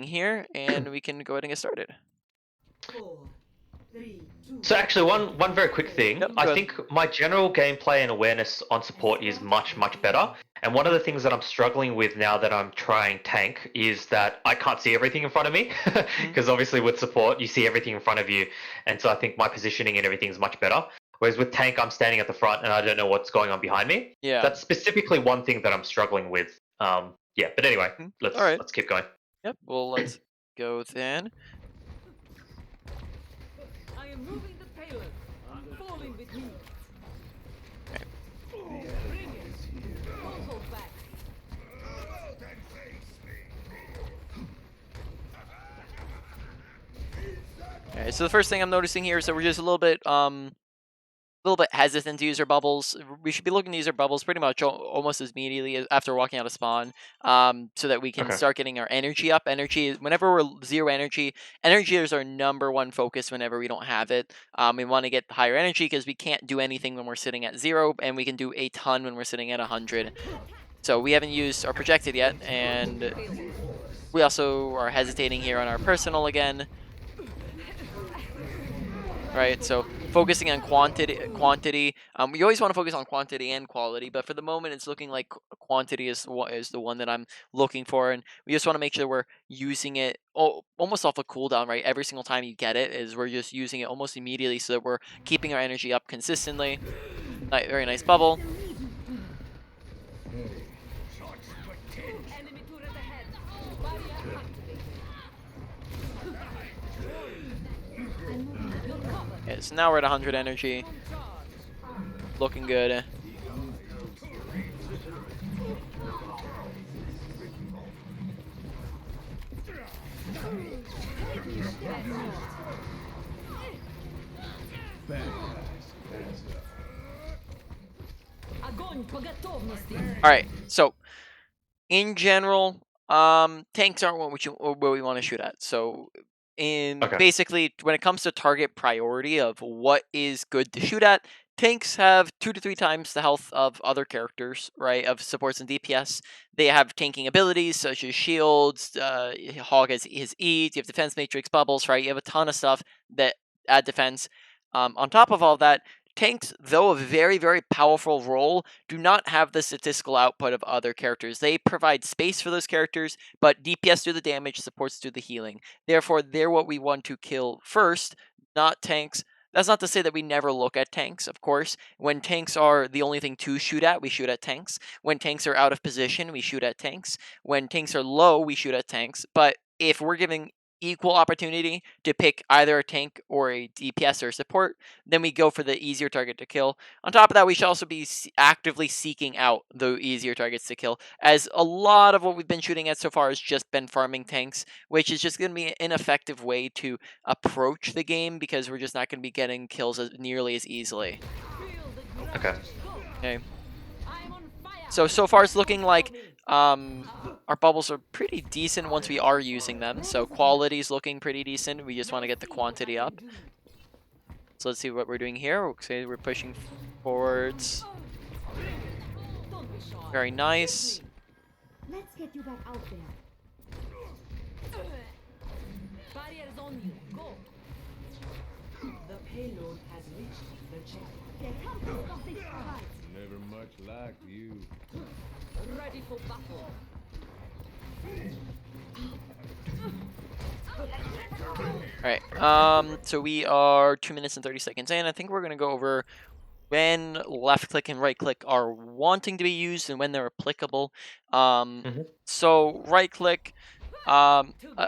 here, and we can go ahead and get started. So actually, one very quick thing. Yep, I go ahead. think my general gameplay and awareness on support is much better. And one of the things that I'm struggling with now that I'm trying tank is that I can't see everything in front of me, because obviously with support you see everything in front of you, and so I think my positioning and everything is much better. Whereas with tank, I'm standing at the front and I don't know what's going on behind me. Yeah. That's specifically one thing that I'm struggling with. Yeah, but anyway, All right. let's keep going. Yep. Well, let's go then. I am moving the payload. Falling with me. Okay. Bring it. Don't hold back. Okay. So the first thing I'm noticing here is that we're just a little bit hesitant to use our bubbles. We should be looking to use our bubbles pretty much almost as immediately after walking out of spawn, so that we can Okay. start getting our energy up. Energy, whenever we're zero energy, energy is our #1 focus whenever we don't have it. We want to get higher energy because we can't do anything when we're sitting at 0, and we can do a ton when we're sitting at 100. So we haven't used our projected yet, and we also are hesitating here on our personal again. Right, so focusing on quantity. We always want to focus on quantity and quality, but for the moment, it's looking like quantity is the one that I'm looking for, and we just want to make sure we're using it almost off a cooldown. Right, every single time you get it, is we're just using it almost immediately, so that we're keeping our energy up consistently. Very nice bubble. Enemy turret ahead. Barrier activated. Okay, so now we're at 100 energy, looking good. Огонь по готовности. All right, so in general, tanks aren't what we want to shoot at. So Okay. basically, when it comes to target priority of what is good to shoot at, tanks have 2 to 3 times the health of other characters, right? Of supports and DPS. They have tanking abilities such as shields. Hog has his E's. You have defense matrix, bubbles, right? You have a ton of stuff that add defense. On top of all that, tanks, though a very powerful role, do not have the statistical output of other characters. They provide space for those characters, but DPS do the damage, supports do the healing. Therefore, they're what we want to kill first, not tanks. That's not to say that we never look at tanks, of course. When tanks are the only thing to shoot at, we shoot at tanks. When tanks are out of position, we shoot at tanks. When tanks are low, we shoot at tanks. But if we're giving equal opportunity to pick either a tank or a DPS or support, then we go for the easier target to kill. On top of that, we should also be actively seeking out the easier targets to kill, as a lot of what we've been shooting at so far has just been farming tanks, which is just going to be an ineffective way to approach the game because we're just not going to be getting kills nearly as easily. Okay. Okay. I'm on fire. So far it's looking like our bubbles are pretty decent once we are using them. So quality's looking pretty decent. We just want to get the quantity up. So let's see what we're doing here. Okay, we're pushing forwards. Don't be shy. Very nice. Let's get you back out there. Barrier is on you. Go. The payload has reached the check. There comes something right. Never much like you. Ready for battle. Alright, so we are 2 minutes and 30 seconds in. I think we're going to go over when left click and right click are wanting to be used and when they're applicable. So right click,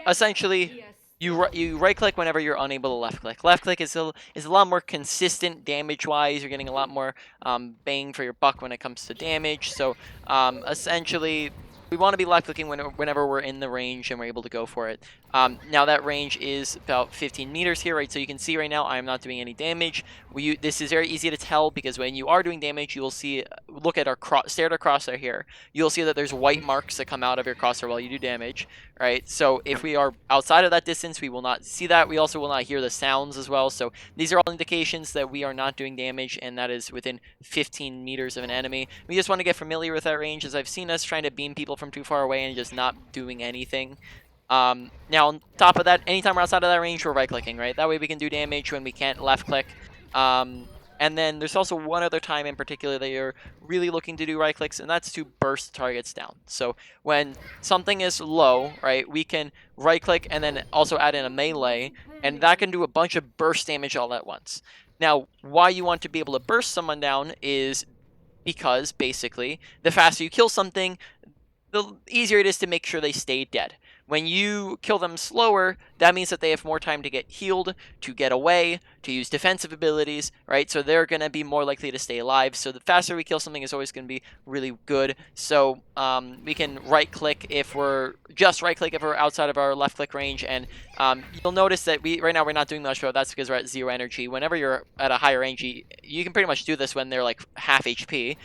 essentially, you right click whenever you're unable to left click. Left click is a lot more consistent damage wise. You're getting a lot more bang for your buck when it comes to damage. So essentially, we want to be left clicking whenever we're in the range and we're able to go for it. Now that range is about 15 meters here, right? So you can see right now I am not doing any damage. This is very easy to tell because when you are doing damage, you will see, look at our stare at our crosshair here. You'll see that there's white marks that come out of your crosshair while you do damage, right? So if we are outside of that distance, we will not see that. We also will not hear the sounds as well. So these are all indications that we are not doing damage, and that is within 15 meters of an enemy. We just want to get familiar with that range, as I've seen us trying to beam people from too far away and just not doing anything. Now on top of that, anytime we're outside of that range, we're right-clicking, right? That way we can do damage when we can't left-click. And then there's also one other time in particular that you're really looking to do right-clicks, and that's to burst targets down. So when something is low, right, we can right-click and then also add in a melee, and that can do a bunch of burst damage all at once. Now, why you want to be able to burst someone down is because, basically, the faster you kill something, the easier it is to make sure they stay dead. When you kill them slower, that means that they have more time to get healed, to get away, to use defensive abilities, right? So they're going to be more likely to stay alive. So the faster we kill something is always going to be really good. So we can right-click if we're outside of our left-click range, and you'll notice that right now we're not doing much, but that's because we're at 0 energy. Whenever you're at a higher range, you can pretty much do this when they're like half HP.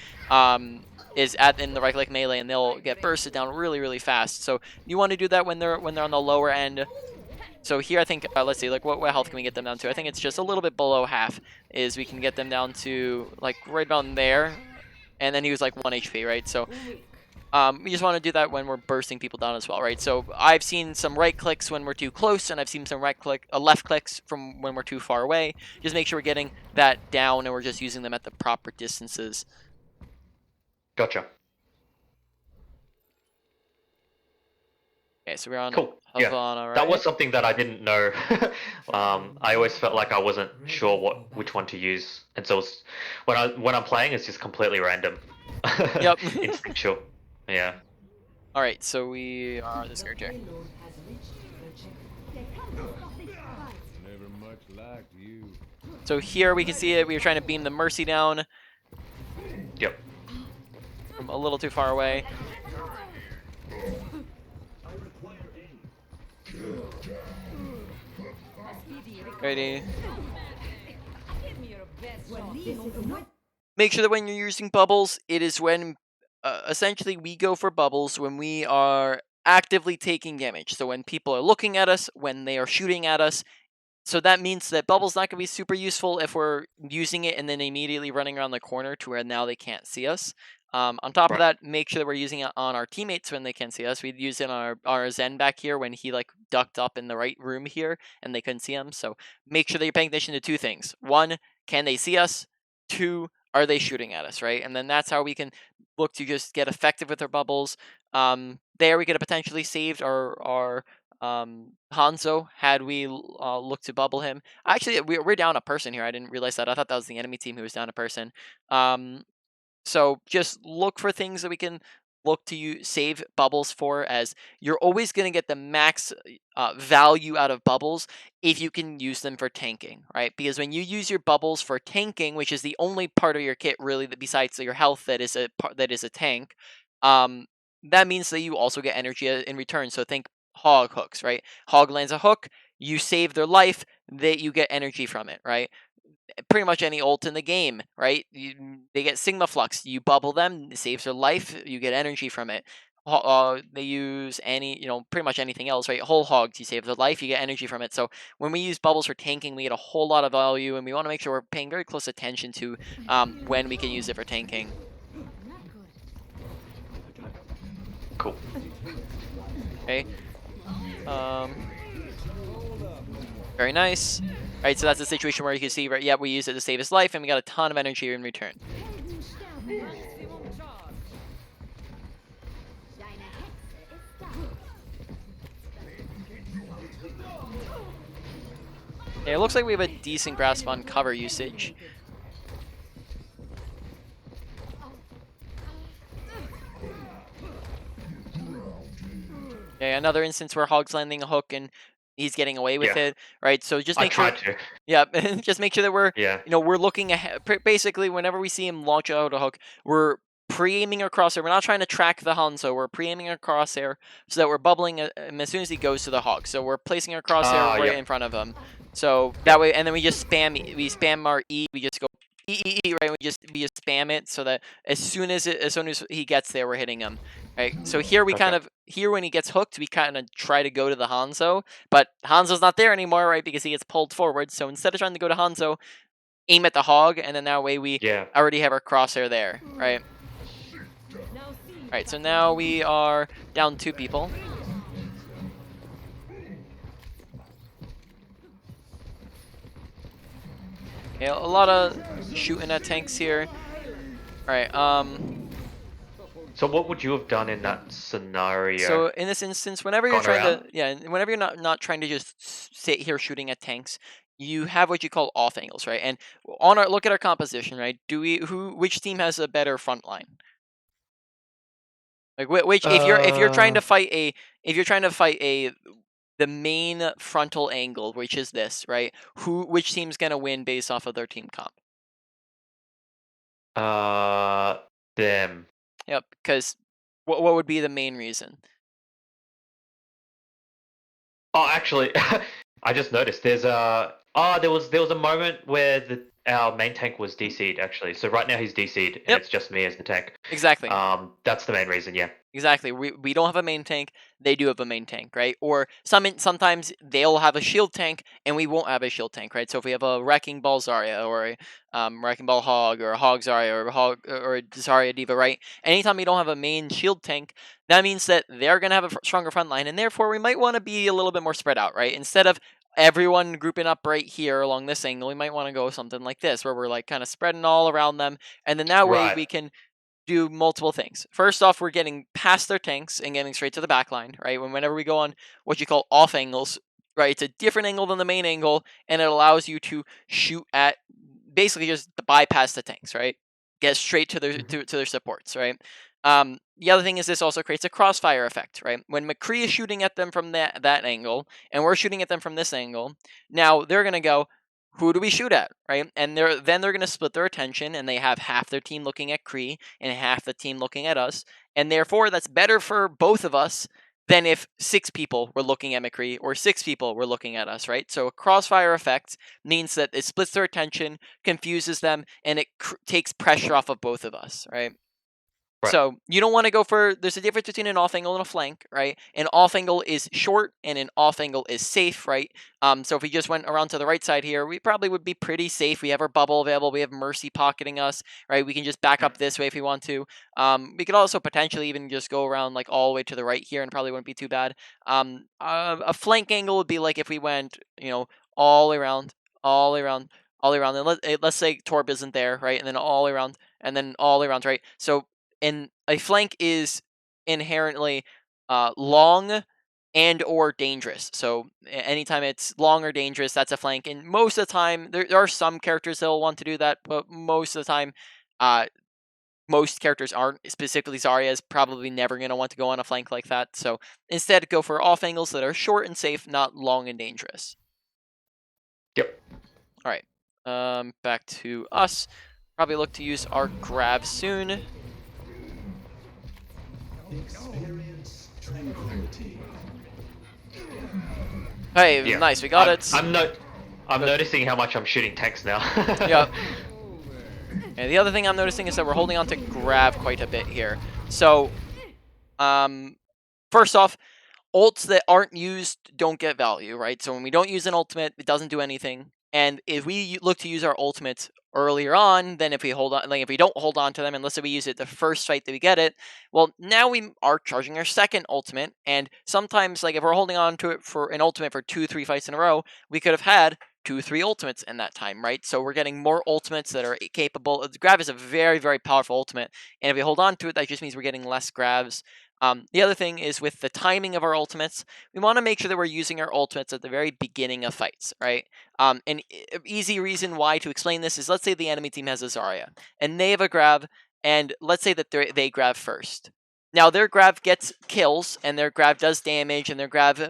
Is in the right-click melee, and they'll get bursted down really, really fast. So you want to do that when they're on the lower end. So here I think, let's see, like what health can we get them down to? I think it's just a little bit below half. Is we can get them down to like right about there, and then he was like 1 HP, right? So we just want to do that when we're bursting people down as well, right? So I've seen some right clicks when we're too close, and I've seen some left clicks from when we're too far away. Just make sure we're getting that down, and we're just using them at the proper distances. Gotcha. Okay, so we're on Cool. Havana, Yeah, right? that was something that I didn't know. I always felt like I wasn't sure which one to use, and so when I'm playing, it's just completely random. Yep. Instinctual. Yeah. All right, so we are the The Scourger. payload has reached the checkpoint. Never much like you. So here we can see it. We were trying to beam the Mercy down Yep. from a little too far away. Ready. Make sure that when you're using bubbles, it is when essentially we go for bubbles when we are actively taking damage. So when people are looking at us, when they are shooting at us. So that means that bubble's not going to be super useful if we're using it and then immediately running around the corner to where now they can't see us. On top of Right. that, make sure that we're using it on our teammates when they can see us. We'd use it on our Zen back here when he like ducked up in the right room here and they couldn't see him. So make sure that you're paying attention to two things. One, can they see us? Two, are they shooting at us, right? And then that's how we can look to just get effective with our bubbles. There we could have potentially saved our Hanzo had we looked to bubble him. Actually, we're down a person here. I didn't realize that. I thought that was the enemy team who was down a person. So just look for things that we can look to save bubbles for, as you're always going to get the max value out of bubbles if you can use them for tanking, right? Because when you use your bubbles for tanking, which is the only part of your kit really that besides your health that is a tank, that means that you also get energy in return. So think hog hooks, right? Hog lands a hook, you save their life, that you get energy from it, right? Pretty much any ult in the game, right? They get Sigma Flux. You bubble them, it saves their life, you get energy from it. They use pretty much anything else, right? Whole hogs, you save their life, you get energy from it. So when we use bubbles for tanking, we get a whole lot of value, and we want to make sure we're paying very close attention to when we can use it for tanking. Cool. Okay. Very nice. Alright, so that's a situation where you can see, right, yeah, we use it to save his life, and we got a ton of energy in return. Yeah, it looks like we have a decent grasp on cover usage. Okay, another instance where Hog's landing a hook and he's getting away with it, right? So just I make sure. tried to. Yeah, just make sure that we're, Yeah. we're looking ahead. Basically, whenever we see him launch out a hook, we're pre-aiming our crosshair. We're not trying to track the Hanzo. We're pre-aiming our crosshair so that we're bubbling him as soon as he goes to the hog. So we're placing our crosshair right in front of him. So that way, and then we just spam our E. We just go E, right? We just spam it so that as soon as he gets there, we're hitting him. Right. So here we when he gets hooked, we kind of try to go to the Hanzo, but Hanzo's not there anymore, right? Because he gets pulled forward. So instead of trying to go to Hanzo, aim at the hog, and then that way we already have our crosshair there, right? Alright, so now we are down 2 people. Yeah, a lot of shooting at tanks here. All right. So what would you have done in that scenario? So in this instance, whenever you're Gone trying around? to, yeah, whenever you're not trying to just sit here shooting at tanks, you have what you call off angles, right? And on our look at our composition, right? Which team has a better front line? Like which if you're trying Uh, to fight a if you're trying to fight a the main frontal angle, which is this, right? Which team's gonna win based off of their team comp? uh, them. Yep, because what would be the main reason? Oh, actually, I just noticed there was a moment where our main tank was DC'd actually. So right now he's DC'd and Yep, it's just me as the tank. exactly. That's the main reason. Yeah. Exactly. We don't have a main tank. They do have a main tank, right? Or sometimes they'll have a shield tank and we won't have a shield tank, right? So if we have a Wrecking Ball Zarya or a Wrecking Ball Hog or a Hog Zarya or a Zarya Diva, right? Anytime we don't have a main shield tank, that means that they're gonna have a stronger front line, and therefore we might want to be a little bit more spread out, right? Instead of everyone grouping up right here along this angle, we might want to go something like this, where we're like kind of spreading all around them, and then that way Right. we can do multiple things. First off, we're getting past their tanks and getting straight to the back line, right? Whenever we go on what you call off angles, right? It's a different angle than the main angle, and it allows you to shoot at basically just to bypass the tanks, right? Get straight to their Mhm. to their supports, right? The other thing is this also creates a crossfire effect, right? When McCree is shooting at them from that angle, and we're shooting at them from this angle, now they're gonna go, who do we shoot at, right? And they're going to split their attention, and they have half their team looking at Kree and half the team looking at us, and therefore that's better for both of us than if 6 people were looking at McCree or 6 people were looking at us, right? So a crossfire effect means that it splits their attention, confuses them, and it takes pressure off of both of us, right? Right. So you don't want to go for. There's a difference between an off angle and a flank, right? An off angle is short, and an off angle is safe, right? So if we just went around to the right side here, we probably would be pretty safe. We have our bubble available. We have Mercy pocketing us, right? We can just back up this way if we want to. We could also potentially even just go around like all the way to the right here, and probably wouldn't be too bad. A flank angle would be like if we went, all around, all around, all around. And let's say Torb isn't there, right? And then all around, and then all around, right? So and a flank is inherently long and or dangerous. So anytime it's long or dangerous, that's a flank. And most of the time, there are some characters that will want to do that, but most of the time, uh, most characters aren't. Specifically, Zarya is probably never going to want to go on a flank like that. So instead, go for off angles that are short and safe, not long and dangerous. Yep. All right. Back to us. Probably look to use our grab soon. Experience tranquility. Hey, Yeah. nice. We got I'm, it. I'm no. I'm Good. noticing how much I'm shooting tanks now. Yep. And the other thing I'm noticing is that we're holding on to grab quite a bit here. So, first off, ults that aren't used don't get value, right? So when we don't use an ultimate, it doesn't do anything. And if we look to use our ultimates earlier on, then if we hold on, like if we don't hold on to them, unless we use it the first fight that we get it, well, now we are charging our second ultimate. And sometimes, like if we're holding on to it for an ultimate for 2, 3 fights in a row, we could have had 2, 3 ultimates in that time, right? So we're getting more ultimates that are capable. Grab is a very, very powerful ultimate, and if we hold on to it, that just means we're getting less grabs. The other thing is with the timing of our ultimates, we want to make sure that we're using our ultimates at the very beginning of fights, right? An easy reason why to explain this is let's say the enemy team has a Zarya, and they have a grab, and let's say that they grab first. Now their grab gets kills, and their grab does damage, and their grab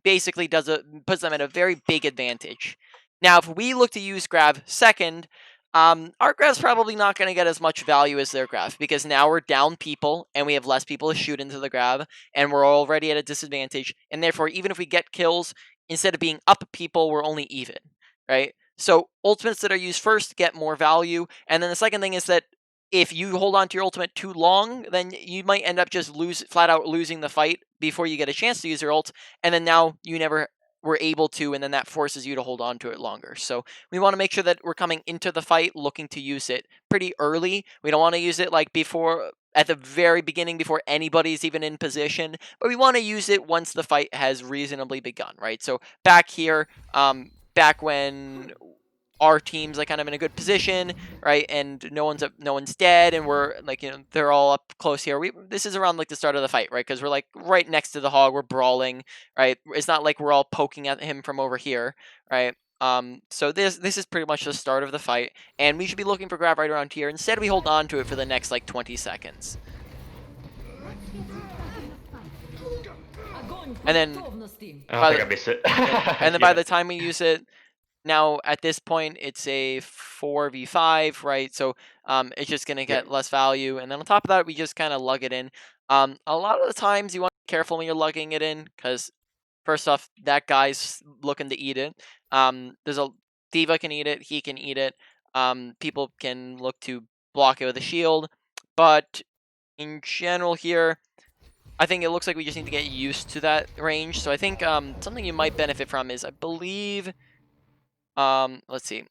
basically puts them at a very big advantage. Now, if we look to use grab second, our grab's probably not going to get as much value as their grab because now we're down people and we have less people to shoot into the grab and we're already at a disadvantage. And therefore, even if we get kills, instead of being up people, we're only even, right? So ultimates that are used first get more value. And then the second thing is that if you hold on to your ultimate too long, then you might end up just flat out losing the fight before you get a chance to use your ult. And then now you never were able to, and then that forces you to hold on to it longer. So we want to make sure that we're coming into the fight looking to use it pretty early. We don't want to use it like before, at the very beginning, before anybody's even in position, but we want to use it once the fight has reasonably begun, right? So back here, back when our team's like kind of in a good position, right? And no one's dead, and we're like, they're all up close here. This is around like the start of the fight, right? Because we're like right next to the hog, we're brawling, right? It's not like we're all poking at him from over here, right? So this is pretty much the start of the fight, and we should be looking for grab right around here. Instead, we hold on to it for the next like 20 seconds, and then I think I missed it. and then by the time we use it. Now, at this point, it's a 4v5, right? So it's just going to get less value. And then on top of that, we just kind of lug it in. A lot of the times, you want to be careful when you're lugging it in because, first off, that guy's looking to eat it. There's a Diva can eat it. He can eat it. People can look to block it with a shield. But in general here, I think it looks like we just need to get used to that range. So I think something you might benefit from is, I believe... let's see.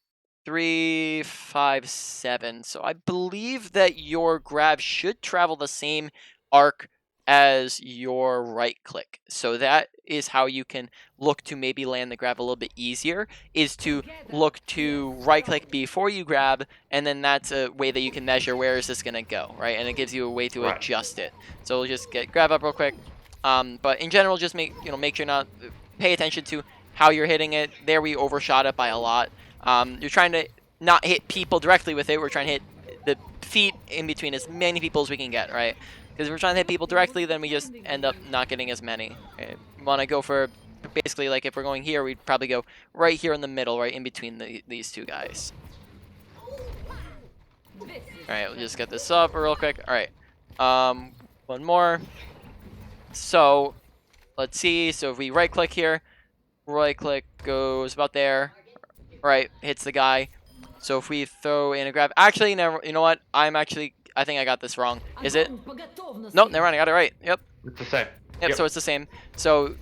3, 5, 7. So I believe that your grab should travel the same arc as your right click. So that is how you can look to maybe land the grab a little bit easier, is to look to right click before you grab, and then that's a way that you can measure where is this going to go, right? And it gives you a way to adjust it. So we'll just get grab up real quick. But in general, just make sure not pay attention to how you're hitting it. There we overshot it by a lot. You're trying to not hit people directly with it. We're trying to hit the feet in between as many people as we can get, right? Because if we're trying to hit people directly, then we just end up not getting as many. Right? We want to go for, basically, like if we're going here, we'd probably go right here in the middle, right in between these two guys. Alright, we'll just get this up real quick. Alright. One more. So, let's see. So if we right click here, right click goes about there, right, hits the guy. So if we throw in a grab, actually, never, you know what, I think I got this wrong. Is it? Nope, never mind, I got it right. Yep. It's the same. Yep, so it's the same. So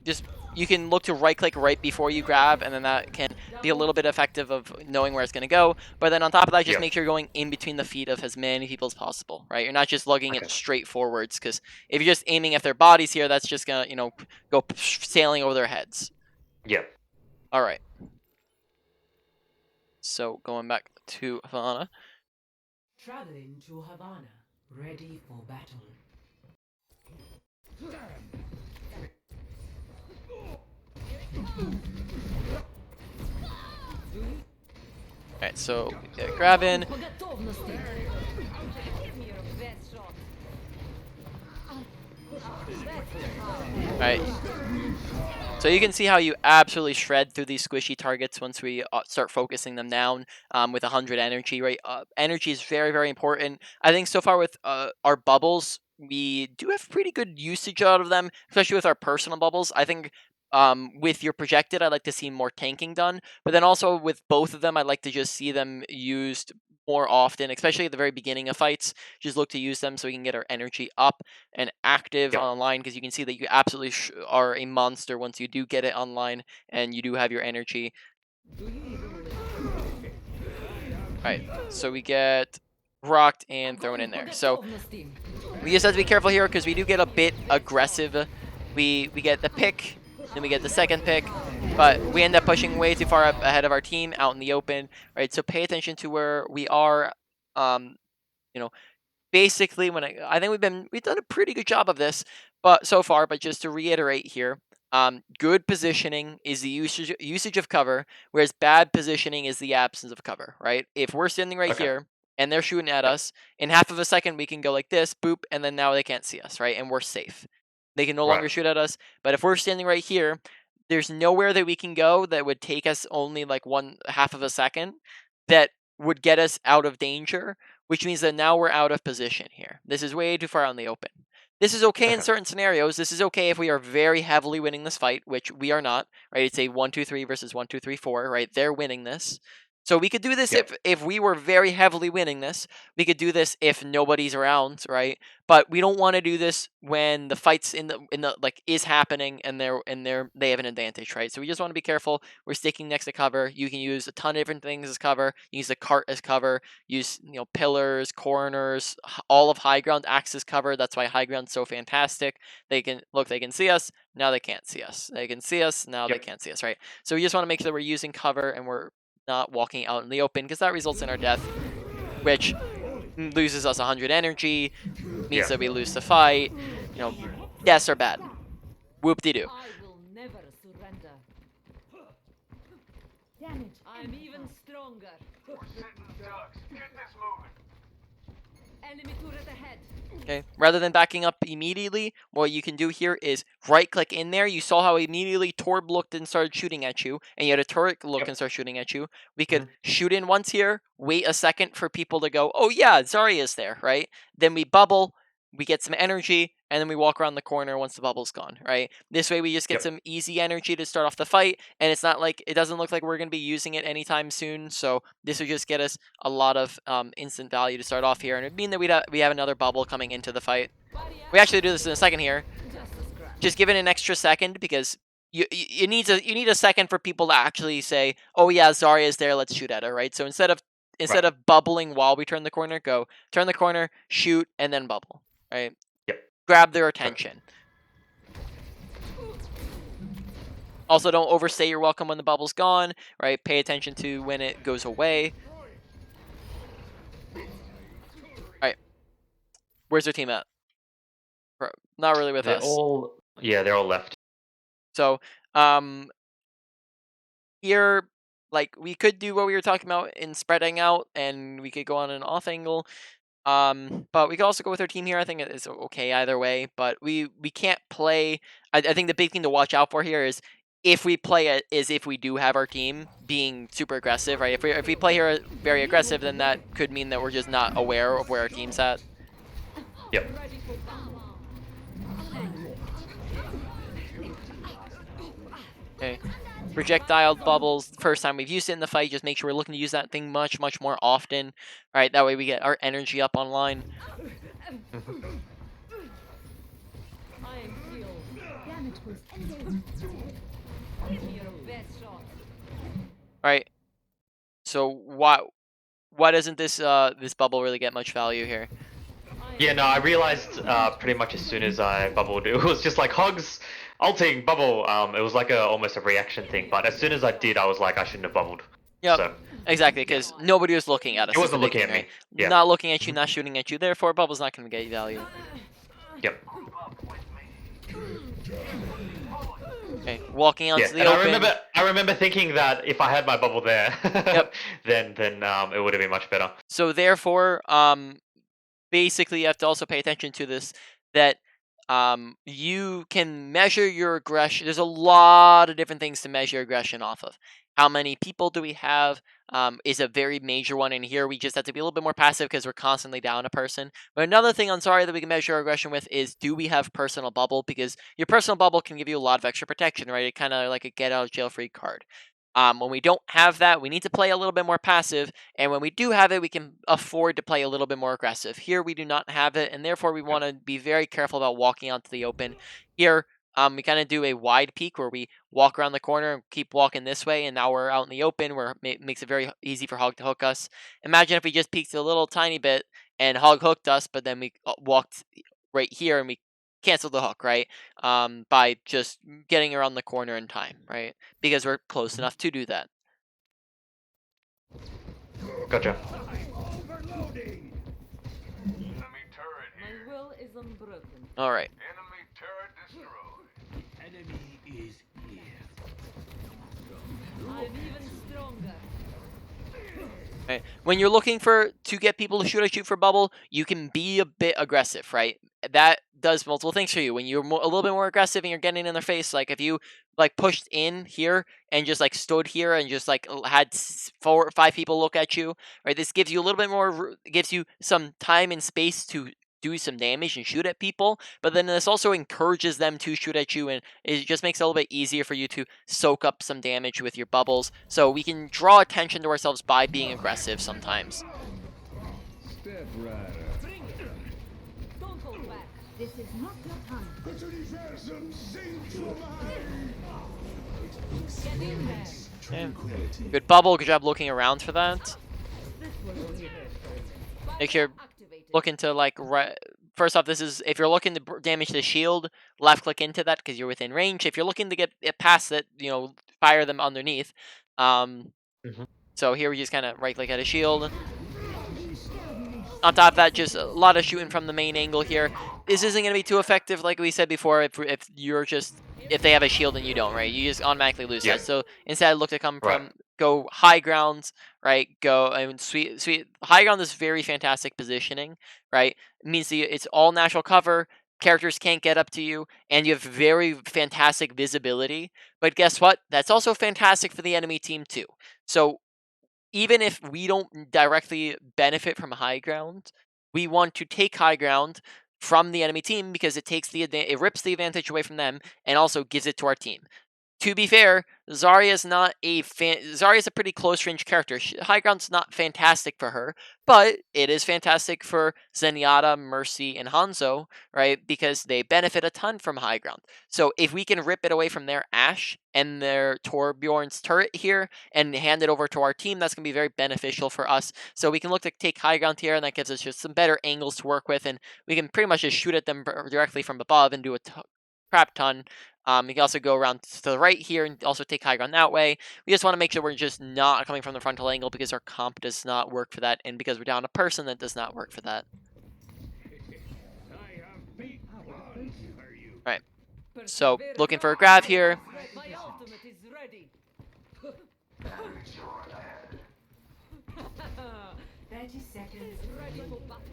just, you can look to right click right before you grab, and then that can be a little bit effective of knowing where it's going to go. But then on top of that, just make sure you're going in between the feet of as many people as possible, right? You're not just lugging it straight forwards, because if you're just aiming at their bodies here, that's just going to, go sailing over their heads. Yep. All right. So going back to Havana. Traveling to Havana, ready for battle. Alright, so get grab in. Alright. So you can see how you absolutely shred through these squishy targets once we start focusing them down with 100 energy, right? Energy is very, very important. I think so far with our bubbles, we do have pretty good usage out of them, especially with our personal bubbles. I think with your projected, I'd like to see more tanking done. But then also with both of them, I'd like to just see them used more often, especially at the very beginning of fights. Just look to use them so we can get our energy up and active online, because you can see that you absolutely are a monster once you do get it online and you do have your energy. Alright, so we get rocked and thrown in there. So we just have to be careful here because we do get a bit aggressive. We get the pick, then we get the second pick, but we end up pushing way too far up ahead of our team out in the open, right? So pay attention to where we are. Basically, when I think we've done a pretty good job of this, but so far. But just to reiterate here, good positioning is the usage of cover, whereas bad positioning is the absence of cover, right? If we're standing right here and they're shooting at us, in half of a second we can go like this, boop, and then now they can't see us, right? And we're safe. They can no longer shoot at us. But if we're standing right here, there's nowhere that we can go that would take us only like half of a second that would get us out of danger, which means that now we're out of position here. This is way too far out in the open. This is okay in certain scenarios. This is okay if we are very heavily winning this fight, which we are not, right? It's a 1-2-3 versus 1-2-3-4, right? They're winning this. So we could do this if we were very heavily winning this. We could do this if nobody's around, right? But we don't want to do this when the fight's in the like is happening and they have an advantage, right? So we just want to be careful. We're sticking next to cover. You can use a ton of different things as cover. Use the cart as cover. Use pillars, corners, all of high ground acts as cover. That's why high ground's so fantastic. They can see us. Now they can't see us. They can see us. Now they Yep. can't see us, right? So we just want to make sure we're using cover and we're not walking out in the open because that results in our death, which loses us 100 energy, means Yeah. that we lose the fight. You know, deaths are bad. Whoop-de-doo. I will never surrender. Damage. I'm even stronger. Enemy turret ahead. Okay, rather than backing up immediately, what you can do here is right-click in there. You saw how immediately Torb looked and started shooting at you, and you had a turret look Yep. and start shooting at you. We could shoot in once here, wait a second for people to go, oh yeah, Zarya's there, right? Then we bubble, we get some energy, and then we walk around the corner once the bubble's gone, right? This way we just get Yep. some easy energy to start off the fight, and it's not like, it doesn't look like we're going to be using it anytime soon, so this would just get us a lot of instant value to start off here, and it would mean that we have another bubble coming into the fight. We actually do this in a second here. Just give it an extra second because you need a second for people to actually say, oh yeah, Zarya is there, let's shoot at her, right? So instead of bubbling while we turn the corner, go turn the corner, shoot, and then bubble, right? Yep. Grab their attention. Also, don't overstay your welcome when the bubble's gone, right? Pay attention to when it goes away. Alright. Where's their team at? Not really with They're us. they're all left. So, here, like, we could do what we were talking about in spreading out, and we could go on an off angle. But we could also go with our team here. I think it's okay either way. But we can't play. I think the big thing to watch out for here is if we play it is if we do have our team being super aggressive, right? If we play here very aggressive, then that could mean that we're just not aware of where our team's at. Yep. Okay. Projectile bubbles, first time we've used it in the fight, just make sure we're looking to use that thing much more often. Right, that way we get our energy up online. I am healed. Damage boost. Engage. Give me your best shot. Right. So why doesn't this this bubble really get much value here? Yeah, no, I realized pretty much as soon as I bubbled, it was just like Hogs, ulting, bubble. It was like almost a reaction thing, but as soon as I did, I was like, I shouldn't have bubbled. Yep. So, Exactly, because nobody was looking at us. it is wasn't the big looking thing, at me. right? Yeah. Not looking at you, not shooting at you. Therefore, bubble's not going to get you value. Yep. Okay, walking onto Yeah, the and open. I remember thinking that if I had my bubble there, Yep. then it would have been much better. So therefore, basically you have to also pay attention to this, that you can measure your aggression. There's a lot of different things to measure aggression off of. How many people do we have is a very major one, and here we just have to be a little bit more passive because we're constantly down a person. But another thing on Zarya that we can measure our aggression with is, do we have personal bubble? Because your personal bubble can give you a lot of extra protection, right? It kind of like a get out of jail free card. When we don't have that, we need to play a little bit more passive, and when we do have it, we can afford to play a little bit more aggressive. Here, we do not have it, and therefore we want to be very careful about walking onto the open. Here, we kind of do a wide peek where we walk around the corner and keep walking this way, and now we're out in the open where it makes it very easy for Hog to hook us. Imagine if we just peeked a little tiny bit and Hog hooked us, but then we walked right here and we canceled the hook, right? By just getting around the corner in time, right? Because we're close enough to do that. Gotcha. Overloading! Enemy turret My here. will is unbroken. All right. Enemy turret destroyed. Enemy is here. I'm even stronger. Right. When you're looking to get people to shoot at you for bubble, you can be a bit aggressive, right? That does multiple things for you. When you're a little bit more aggressive and you're getting in their face, like if you like pushed in here and just like stood here and just like had 4 or 5 people look at you, right? This gives you a little bit more, gives you some time and space to do some damage and shoot at people, but then this also encourages them to shoot at you, and it just makes it a little bit easier for you to soak up some damage with your bubbles. So we can draw attention to ourselves by being aggressive sometimes. Step right Bring it. Don't hold back. This is not your time. Get in there. Tranquility. Good bubble, good job looking around for that. This was weird. Make sure Activated. looking to like first off, this is if you're looking to damage the shield, left click into that because you're within range. If you're looking to get it past it, fire them underneath. Mhm. So here we just kind of right click at a shield. On top of that, just a lot of shooting from the main angle here. This isn't going to be too effective, like we said before, if they have a shield and you don't, right? You just automatically lose Yeah. that. So instead, look to Right. go high ground, right? Sweet high ground is very fantastic positioning, right? It means it's all natural cover. Characters can't get up to you, and you have very fantastic visibility. But guess what? That's also fantastic for the enemy team too. So even if we don't directly benefit from high ground, we want to take high ground from the enemy team because it rips the advantage away from them and also gives it to our team. To be fair, Zarya's a pretty close range character. High ground's not fantastic for her, but it is fantastic for Zenyatta, Mercy, and Hanzo, right? Because they benefit a ton from high ground. So if we can rip it away from their Ashe and their Torbjorn's turret here and hand it over to our team, that's going to be very beneficial for us. So we can look to take high ground here, and that gives us just some better angles to work with, and we can pretty much just shoot at them directly from above and do a crap ton. You can also go around to the right here and also take high ground that way. We just want to make sure we're just not coming from the frontal angle because our comp does not work for that, and because we're down a person, that does not work for that. I have big plans for you. Right. So looking for a grab here. My ultimate is ready. 30 seconds. Ready for battle.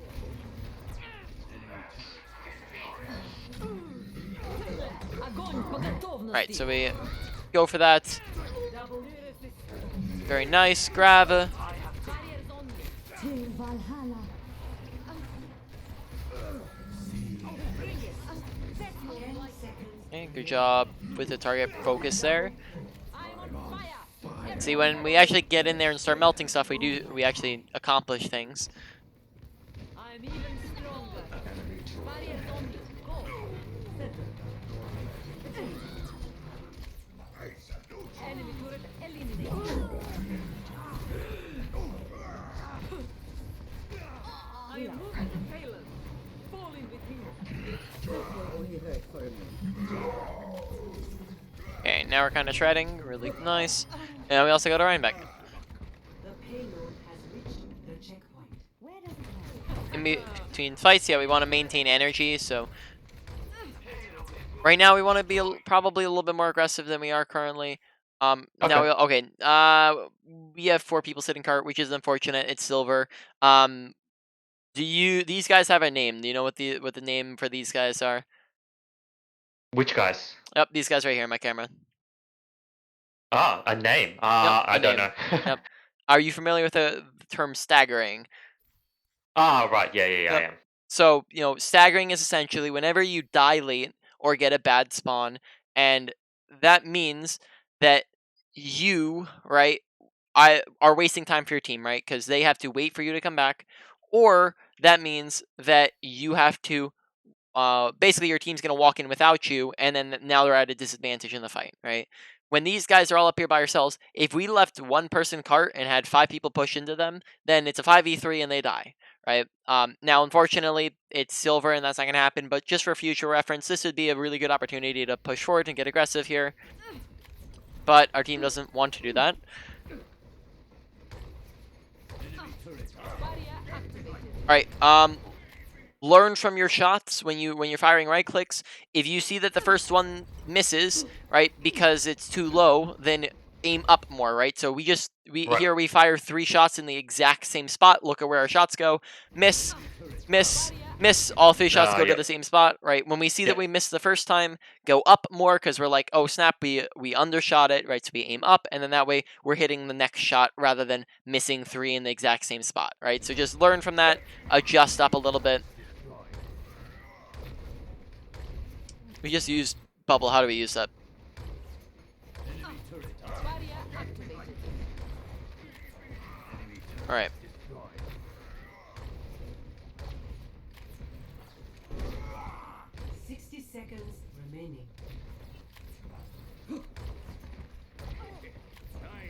Right, so we go for that. Double resistance. Very nice grab. Barriers on you. Till Valhalla. 10 seconds. Okay, good job with the target focus there. I'm on fire. See, when we actually get in there and start melting stuff, we actually accomplish things. I'm even stronger. Barriers on you. Go. Enemy turret eliminated. I am moving the payload. Fall in with me. Okay, now we're kind of shredding. Really nice. And we also got our Rhinebeck. The payload has reached the checkpoint. Where does it go? In between fights, yeah, we want to maintain energy, so right now we want to be probably a little bit more aggressive than we are currently. We have 4 people sitting cart, which is unfortunate. It's silver. These guys have a name? Do you know what the name for these guys are? Which guys? Yep, these guys right here in my camera. Ah, a name. Yep, I a don't name. know. Yep. Are you familiar with the term staggering? Ah, right. Yeah, I Yep. am. So, staggering is essentially whenever you die late or get a bad spawn, and that means that you, right, are wasting time for your team, right? Because they have to wait for you to come back, or that means that you have to basically your team's going to walk in without you, and then now they're at a disadvantage in the fight, right? When these guys are all up here by ourselves, if we left one person cart and had 5 people push into them, then it's a 5v3 and they die, right? Now, unfortunately, it's silver and that's not going to happen, but just for future reference, this would be a really good opportunity to push forward and get aggressive here. But our team doesn't want to do that. Alright, learn from your shots when you're firing right clicks. If you see that the first one misses, right, because it's too low, then aim up more, right? So here we fire 3 shots in the exact same spot. Look at where our shots go. Miss, miss, miss. All 3 shots go to the same spot, right? When we see that we missed the first time, go up more because we're like, oh snap, we undershot it, right? So we aim up, and then that way we're hitting the next shot rather than missing 3 in the exact same spot, right? So just learn from that, adjust up a little bit. We just used bubble. How do we use that? All right. Seconds remaining. I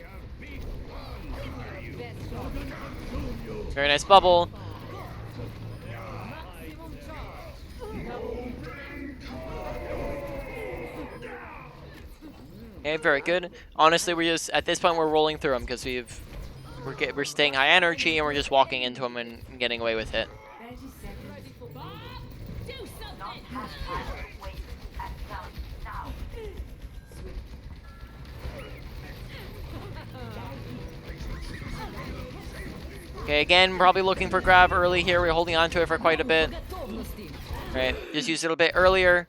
have big plans for you. Very nice bubble. Okay, very good. Honestly, we're just at this point we're rolling through them because we're staying high energy and we're just walking into them and getting away with it. 30 seconds. Do something! Okay, again, probably looking for grab early here. We're holding on to it for quite a bit. Right, just use it a bit earlier.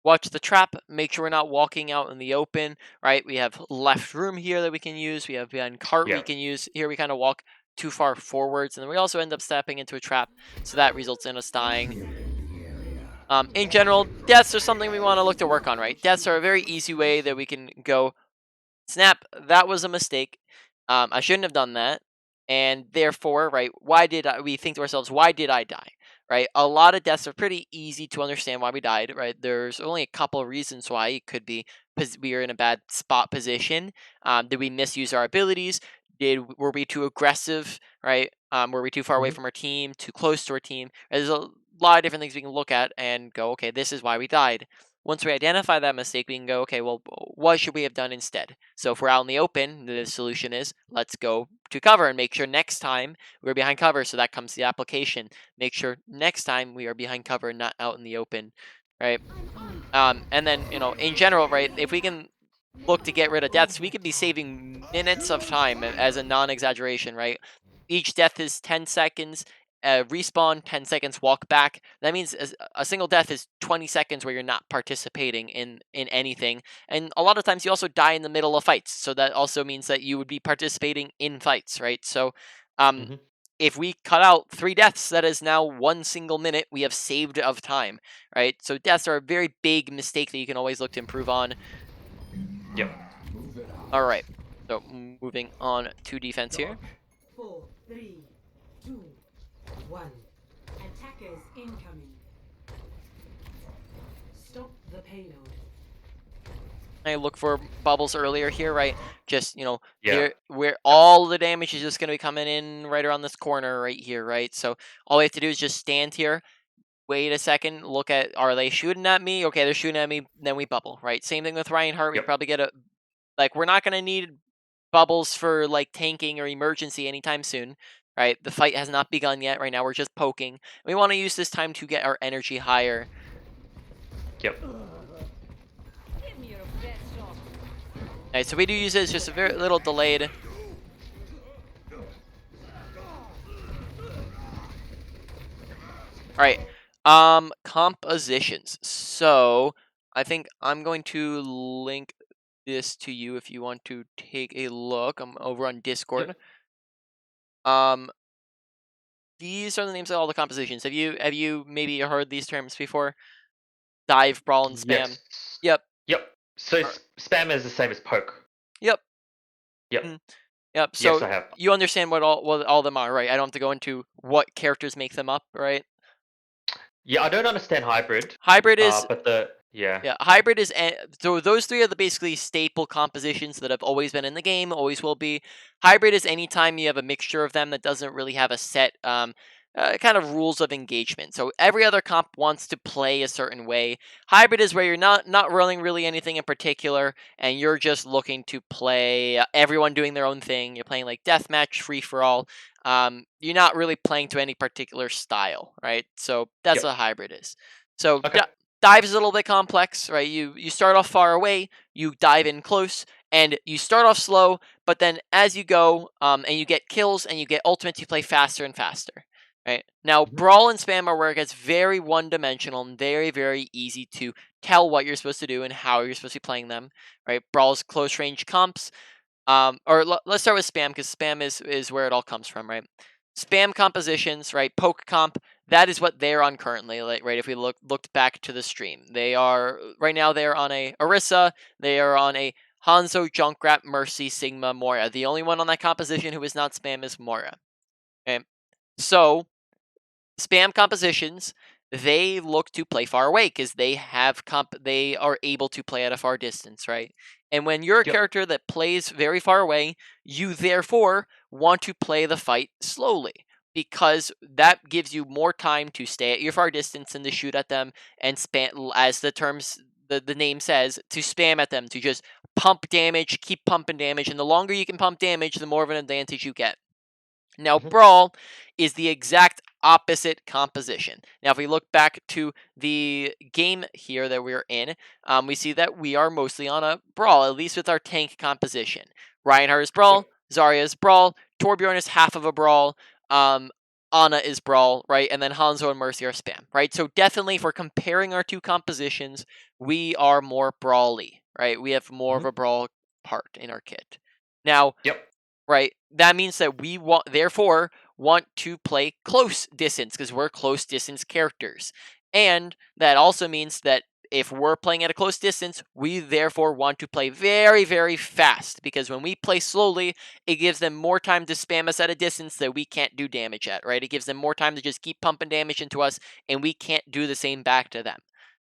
Watch the trap. Make sure we're not walking out in the open. Right, we have left room here that we can use. We have behind cart we Yeah. can use. Here we kind of walk too far forwards, and then we also end up stepping into a trap, so that results in us dying. In general, deaths are something we want to look to work on. Right, deaths are a very easy way that we can go. Snap, that was a mistake. I shouldn't have done that. And therefore, right, we think to ourselves, why did I die? Right? A lot of deaths are pretty easy to understand why we died, right? There's only a couple of reasons why. It could be because we were in a bad spot position. Did we misuse our abilities? Were we too aggressive, right? Were we too far away Mhm. from our team, too close to our team? There's a lot of different things we can look at and go, okay, this is why we died. Once we identify that mistake, we can go, okay, well, what should we have done instead? So if we're out in the open, the solution is let's go to cover and make sure next time we're behind cover. So that comes the application. Make sure next time we are behind cover, not out in the open, right? And then in general, right? If we can look to get rid of deaths, we could be saving minutes of time as a non-exaggeration, right? Each death is 10 seconds. Respawn, 10 seconds, walk back. That means a single death is 20 seconds where you're not participating in anything. And a lot of times you also die in the middle of fights. So that also means that you would be participating in fights, right? So um, Mhm. if we cut out 3 deaths, that is now 1 single minute we have saved of time, right? So deaths are a very big mistake that you can always look to improve on. Yep. All right. So moving on to defense here. 4, 3, 2, 1. Attackers incoming. Stop the payload. I look for bubbles earlier here, right? Just Yeah. here where all the damage is just going to be coming in right around this corner right here, right? So all we have to do is just stand here, wait a second, look at, are they shooting at me? Okay, they're shooting at me, then we bubble, right? Same thing with Reinhardt. We Yep. probably get we're not going to need bubbles for like tanking or emergency anytime soon, right? The fight has not begun yet. Right now we're just poking. We want to use this time to get our energy higher. Yep. Give me your best shot. Alright, so we do use it, it's just a very little delayed. Alright, compositions. So, I think I'm going to link this to you if you want to take a look. I'm over on Discord. Yep. Um, these are the names of all the compositions. Have you maybe heard these terms before? Dive, brawl, and spam. Yes. Yep. Yep. So Alright, spam is the same as poke. yep. Yep. Mm, yep. Yes, So I have. you understand what all of them are, right? I don't have to go into what characters make them up, right? Yeah, I don't understand hybrid. Hybrid is But yeah. Yeah, hybrid is so those 3 are the basically staple compositions that have always been in the game, always will be. Hybrid is anytime you have a mixture of them that doesn't really have a set kind of rules of engagement. So every other comp wants to play a certain way. Hybrid is where you're not running really anything in particular, and you're just looking to play everyone doing their own thing. You're playing like deathmatch, free for all. You're not really playing to any particular style, right? So that's Yep. what hybrid is. So Okay. dive is a little bit complex, right? You start off far away, you dive in close, and you start off slow, but then as you go, and you get kills and you get ultimates, you play faster and faster. Right now, Mhm. brawl and spam are where it gets very one-dimensional and very, very easy to tell what you're supposed to do and how you're supposed to be playing them. Right, brawl's close range comps. Let's start with spam because spam is where it all comes from, right? Spam compositions, right? Poke comp. That is what they're on currently, like right. If we looked back to the stream, they are right now. They are on a Orisa. They are on a Hanzo, Junkrat, Mercy, Sigma, Moira. The only one on that composition who is not spam is Moira. Okay, so spam compositions, they look to play far away because they are able to play at a far distance, right? And when you're a Yep. character that plays very far away, you therefore want to play the fight slowly because that gives you more time to stay at your far distance and to shoot at them and spam, as the name says, to spam at them, to just pump damage, keep pumping damage, and the longer you can pump damage, the more of an advantage you get. Now, Brawl is the exact opposite composition. Now, if we look back to the game here that we're in, we see that we are mostly on a Brawl, at least with our tank composition. Reinhardt is Brawl, Zarya is Brawl, Torbjorn is half of a Brawl, Ana is Brawl, right? And then Hanzo and Mercy are Spam, right? So definitely, if we're comparing our two compositions, we are more Brawly, right? We have more of a Brawl part in our kit. Now, Yep. right? That means that we therefore want to play close distance because we're close distance characters. And that also means that if we're playing at a close distance, we therefore want to play very, very fast because when we play slowly, it gives them more time to spam us at a distance that we can't do damage at, right? It gives them more time to just keep pumping damage into us and we can't do the same back to them.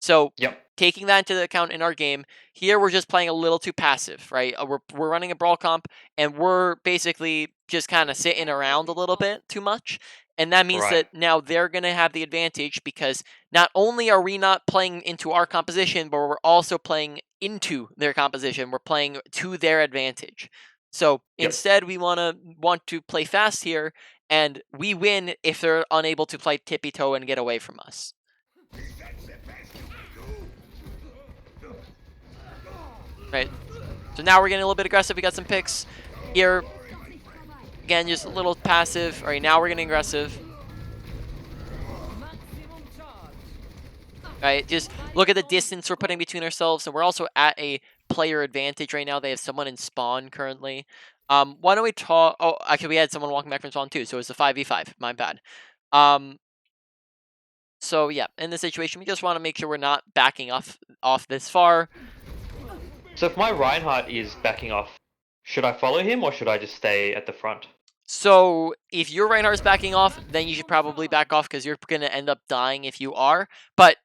So, taking that into account in our game, here we're just playing a little too passive, right? We're running a Brawl comp, and we're basically just kind of sitting around a little bit too much. And that means that now they're going to have the advantage because not only are we not playing into our composition, but we're also playing into their composition. We're playing to their advantage. So instead, we want to play fast here, and we win if they're unable to play tippy toe and get away from us. Right, so now we're getting a little bit aggressive. We got some picks here. Again, just a little passive. All right, now we're getting aggressive. All right, just look at the distance we're putting between ourselves, and we're also at a player advantage right now. They have someone in spawn currently. Why don't we talk? Oh, actually, we had someone walking back from spawn too, so it's a 5v5. My bad. So yeah, in this situation, we just want to make sure we're not backing off this far. So if my Reinhardt is backing off, should I follow him or should I just stay at the front? So if your Reinhardt's backing off, then you should probably back off because you're going to end up dying if you are. But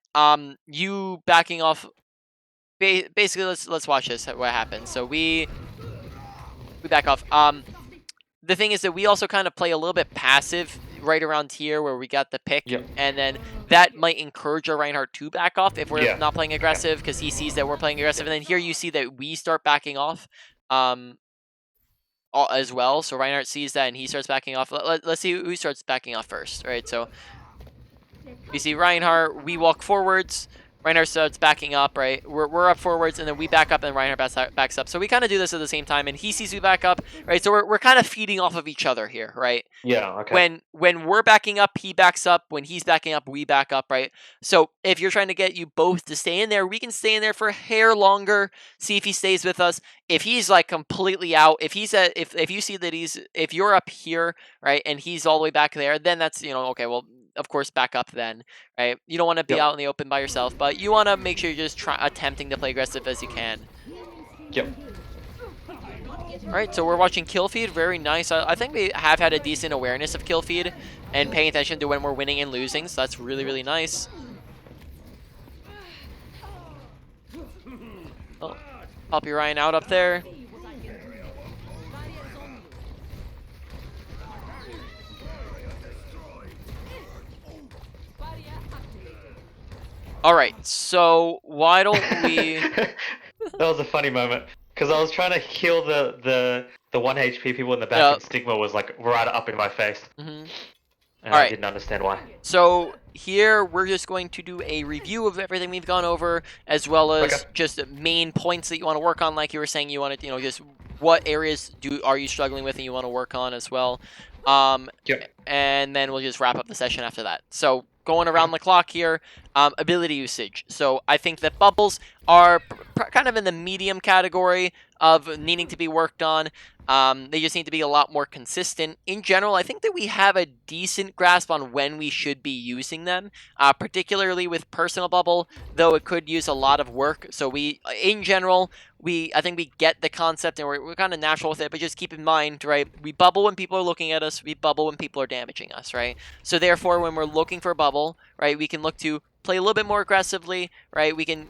you backing off, basically, let's watch this, what happens. So we back off. The thing is that we also kind of play a little bit passive right around here where we got the pick, and then that might encourage our Reinhardt to back off if we're not playing aggressive because he sees that we're playing aggressive, and then here you see that we start backing off as well. So Reinhardt sees that and he starts backing off. Let's see who starts backing off first, right? So we see Reinhardt, we walk forwards, Reinhardt starts backing up, right? We're up forwards, and then we back up, and Reinhardt backs up. So we kind of do this at the same time, and he sees we back up, right? So we're kind of feeding off of each other here, right? Yeah, okay. When we're backing up, he backs up. When he's backing up, we back up, right? So if you're trying to get you both to stay in there, we can stay in there for a hair longer, see if he stays with us. If he's like completely out, if he's if you see that if you're up here, right, and he's all the way back there, then that's, okay, well, of course, back up then, right? You don't want to be out in the open by yourself, but you want to make sure you're just attempting to play aggressive as you can. Alright, so we're watching kill feed. Very nice. I think we have had a decent awareness of kill feed and paying attention to when we're winning and losing, so that's really, really nice. Oh, pop your Ryan out up there. Alright, so why don't we... That was a funny moment. Because I was trying to kill the 1 HP people in the back, and Stigma was like right up in my face. And I didn't understand why. So here we're just going to do a review of everything we've gone over, as well as just main points that you want to work on. Like you were saying, you want to, just what areas are you struggling with and you want to work on as well. And then we'll just wrap up the session after that. So going around the clock here, ability usage. So I think that bubbles are kind of in the medium category of needing to be worked on. They just need to be a lot more consistent. In general, I think that we have a decent grasp on when we should be using them, particularly with personal bubble, though it could use a lot of work. So in general, I think we get the concept and we're kind of natural with it, but just keep in mind, right, we bubble when people are looking at us, we bubble when people are damaging us, right? So therefore, when we're looking for a bubble, right, we can look to play a little bit more aggressively, right? We can,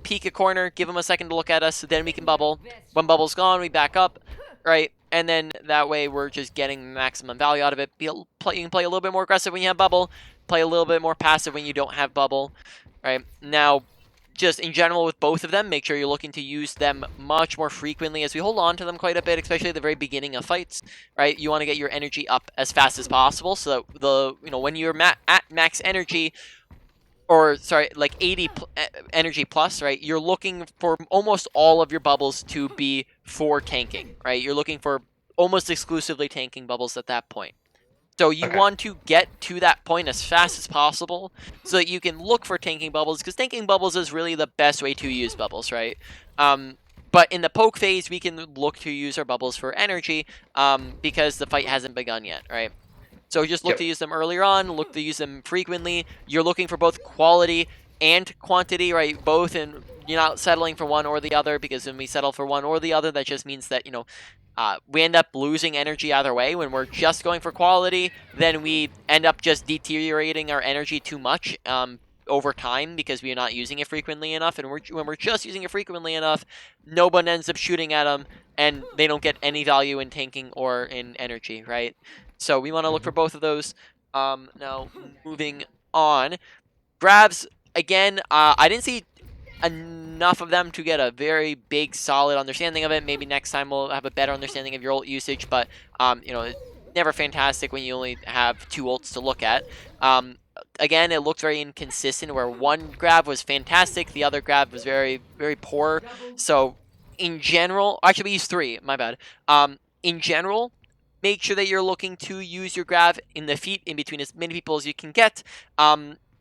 peek a corner, give them a second to look at us, then we can bubble. When bubble's gone, we back up, right? And then that way we're just getting maximum value out of it. You can play a little bit more aggressive when you have bubble, play a little bit more passive when you don't have bubble, right? Now, just in general with both of them, make sure you're looking to use them much more frequently as we hold on to them quite a bit, especially at the very beginning of fights, right? You want to get your energy up as fast as possible so that when you're at max energy, or sorry, like 80 energy plus, right? You're looking for almost all of your bubbles to be for tanking, right? You're looking for almost exclusively tanking bubbles at that point. So you Okay. want to get to that point as fast as possible so that you can look for tanking bubbles, because tanking bubbles is really the best way to use bubbles, right? But in the poke phase, we can look to use our bubbles for energy because the fight hasn't begun yet, right? So just look to Yep. use them earlier on, look to use them frequently. You're looking for both quality and quantity, right? Both, and you're not settling for one or the other, because when we settle for one or the other, that just means that, we end up losing energy either way. When we're just going for quality, then we end up just deteriorating our energy too much over time because we're not using it frequently enough. And when we're just using it frequently enough, no one ends up shooting at them, and they don't get any value in tanking or in energy, right? So we want to look for both of those. Now, moving on. Grabs, again, I didn't see enough of them to get a very big, solid understanding of it. Maybe next time we'll have a better understanding of your ult usage, but, it's never fantastic when you only have 2 ults to look at. Again, it looks very inconsistent, where one grab was fantastic, the other grab was very, very poor. So, in general, actually, we used 3, my bad. In general, make sure that you're looking to use your grab in the feet in between as many people as you can get.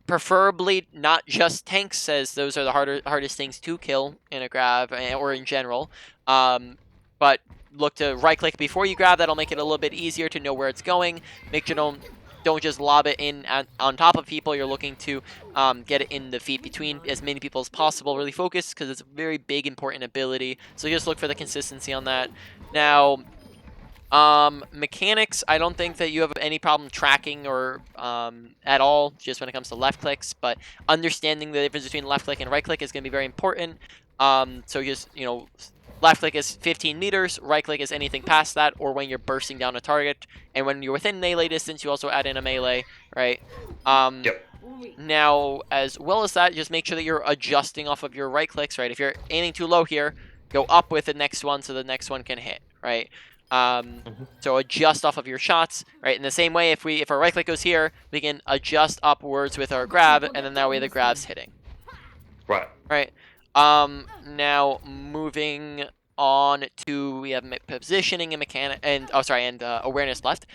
Preferably not just tanks, as those are the hardest things to kill in a grab or in general. But look to right click before you grab. That'll make it a little bit easier to know where it's going. Make sure don't just lob it in on top of people. You're looking to get it in the feet between as many people as possible. Really focus, because it's a very big, important ability. So just look for the consistency on that. Now, mechanics, I don't think that you have any problem tracking or at all, just when it comes to left clicks, but understanding the difference between left click and right click is going to be very important. So just, left click is 15 meters, right click is anything past that, or when you're bursting down a target. And when you're within melee distance, you also add in a melee, right? Yep. Now, as well as that, just make sure that you're adjusting off of your right clicks, right? If you're aiming too low here, go up with the next one so the next one can hit, right? So adjust off of your shots, right? In the same way, if our right click goes here, we can adjust upwards with our grab, and then that way the grab's hitting. Right. Right. Now moving on to, we have positioning and mechanic and awareness left.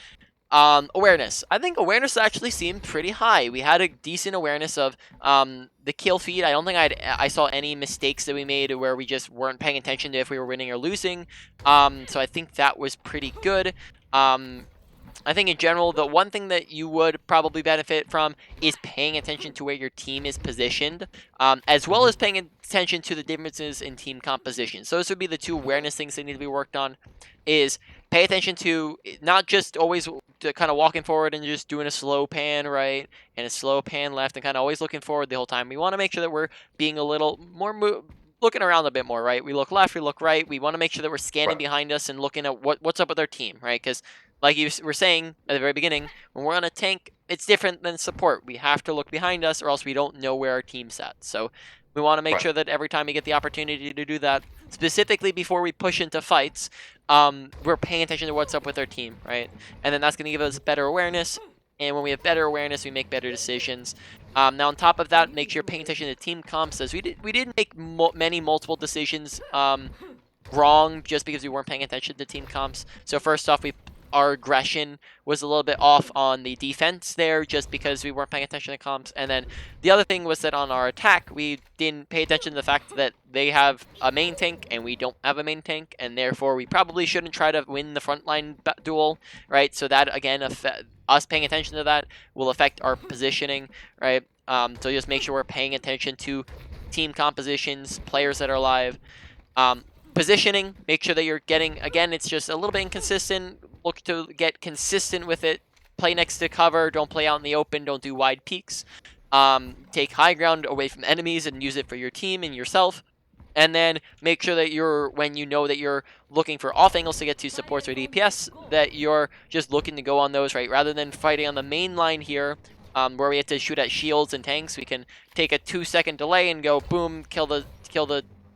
Awareness. I think awareness actually seemed pretty high. We had a decent awareness of the kill feed. I don't think I saw any mistakes that we made where we just weren't paying attention to if we were winning or losing. So I think that was pretty good. I think in general, the one thing that you would probably benefit from is paying attention to where your team is positioned, as well as paying attention to the differences in team composition. So those would be the 2 awareness things that need to be worked on, is pay attention to not just always kind of walking forward and just doing a slow pan right and a slow pan left and kind of always looking forward the whole time. We want to make sure that we're being a little more looking around a bit more, right? We look left, we look right. We want to make sure that we're scanning behind us and looking at what's up with our team, right? Because like you were saying at the very beginning, when we're on a tank, it's different than support. We have to look behind us, or else we don't know where our team's at. So we want to make sure that every time we get the opportunity to do that, specifically before we push into fights, we're paying attention to what's up with our team, right? And then that's going to give us better awareness. And when we have better awareness, we make better decisions. Now, on top of that, make sure you're paying attention to team comps, as we did make many multiple decisions wrong just because we weren't paying attention to team comps. So first off, our aggression was a little bit off on the defense there just because we weren't paying attention to comps. And then the other thing was that on our attack, we didn't pay attention to the fact that they have a main tank and we don't have a main tank, and therefore we probably shouldn't try to win the frontline duel, right? So that, again, us paying attention to that will affect our positioning, right? So just make sure we're paying attention to team compositions, players that are live. Positioning, make sure that you're getting, again, it's just a little bit inconsistent. Look to get consistent with it. Play next to cover. Don't play out in the open. Don't do wide peaks. Take high ground away from enemies and use it for your team and yourself. And then make sure that when you know that you're looking for off angles to get to supports or DPS, that you're just looking to go on those, right? Rather than fighting on the main line here, where we have to shoot at shields and tanks, we can take a 2-second delay and go boom, kill the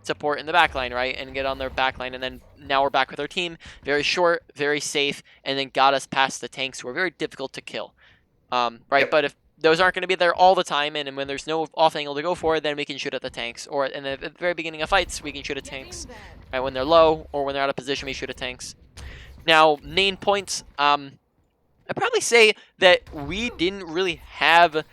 support in the backline, right, and get on their backline, and then now we're back with our team. Very short, very safe, and then got us past the tanks who are very difficult to kill. Right, Yep. but if those aren't going to be there all the time, and when there's no off angle to go for, then we can shoot at the tanks, or at the very beginning of fights, we can shoot at tanks. Right, when they're low or when they're out of position, we shoot at tanks. Now, main points. I'd probably say that we didn't really have.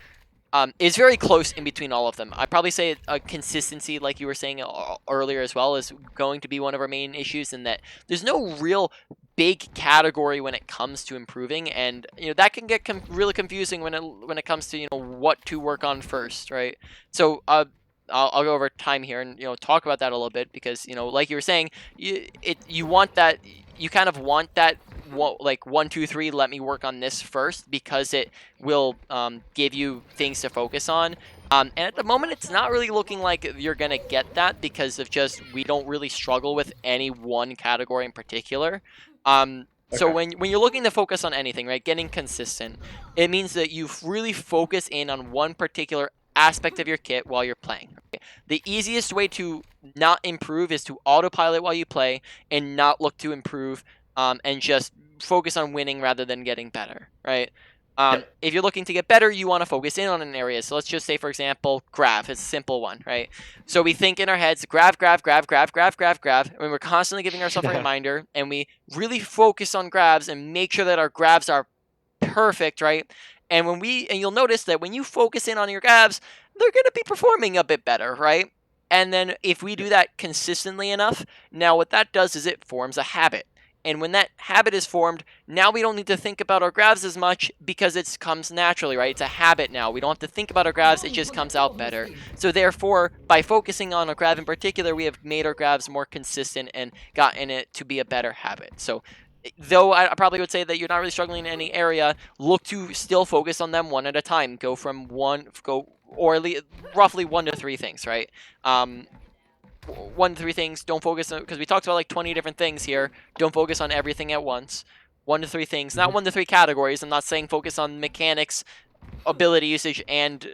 Is very close in between all of them. I'd probably say consistency, like you were saying earlier as well, is going to be one of our main issues, in that there's no real big category when it comes to improving, and that can get really confusing when it comes to what to work on first, right? So I'll go over time here and talk about that a little bit, because like you were saying, you want that, you kind of want that, like 1 2 3, let me work on this first, because it will give you things to focus on. And at the moment, it's not really looking like you're gonna get that, because of just we don't really struggle with any one category in particular. So Okay. when you're looking to focus on anything, right, getting consistent, it means that you really focus in on one particular aspect of your kit while you're playing. Okay? The easiest way to not improve is to autopilot while you play and not look to improve, and just focus on winning rather than getting better, right? Yep. If you're looking to get better, you want to focus in on an area. So let's just say, for example, grab. It's a simple one, right? So we think in our heads, grab, grab, grab, grab, grab, grab, grab. And we're constantly giving ourselves a reminder, and we really focus on grabs and make sure that our grabs are perfect, right? And you'll notice that when you focus in on your grabs, they're going to be performing a bit better, right? And then if we do that consistently enough, now what that does is it forms a habit. And when that habit is formed, now we don't need to think about our grabs as much, because it comes naturally, right? It's a habit now. We don't have to think about our grabs, it just comes out better. So therefore, by focusing on a grab in particular, we have made our grabs more consistent and gotten it to be a better habit. So though I probably would say that you're not really struggling in any area, look to still focus on them one at a time. Go from or at least roughly 1 to 3 things, right? 1 to 3 things. Don't focus on, because we talked about like 20 different things here. Don't focus on everything at once. 1 to 3 things, not 1 to 3 categories. I'm not saying focus on mechanics, ability usage, and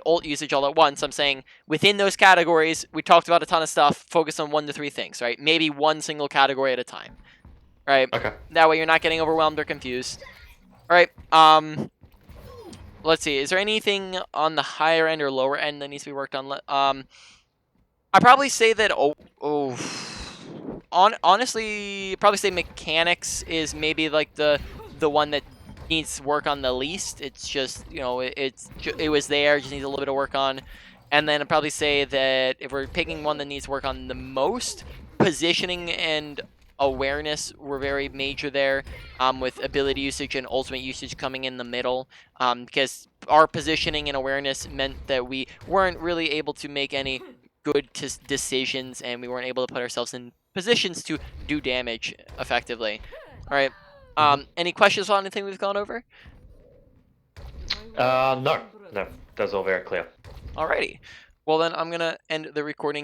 ult usage all at once. I'm saying within those categories, we talked about a ton of stuff. Focus on 1 to 3 things, right? Maybe one single category at a time, right? Okay. That way you're not getting overwhelmed or confused. All right. Let's see. Is there anything on the higher end or lower end that needs to be worked on? I probably say that. Honestly, probably say mechanics is maybe like the one that needs work on the least. It's just it was there, just needs a little bit of work on. And then I'd probably say that if we're picking one that needs work on the most, positioning and awareness were very major there, with ability usage and ultimate usage coming in the middle, because our positioning and awareness meant that we weren't really able to make any good decisions, and we weren't able to put ourselves in positions to do damage effectively. All right. Any questions on anything we've gone over? No, that's all very clear. Alrighty. Well, then I'm gonna end the recording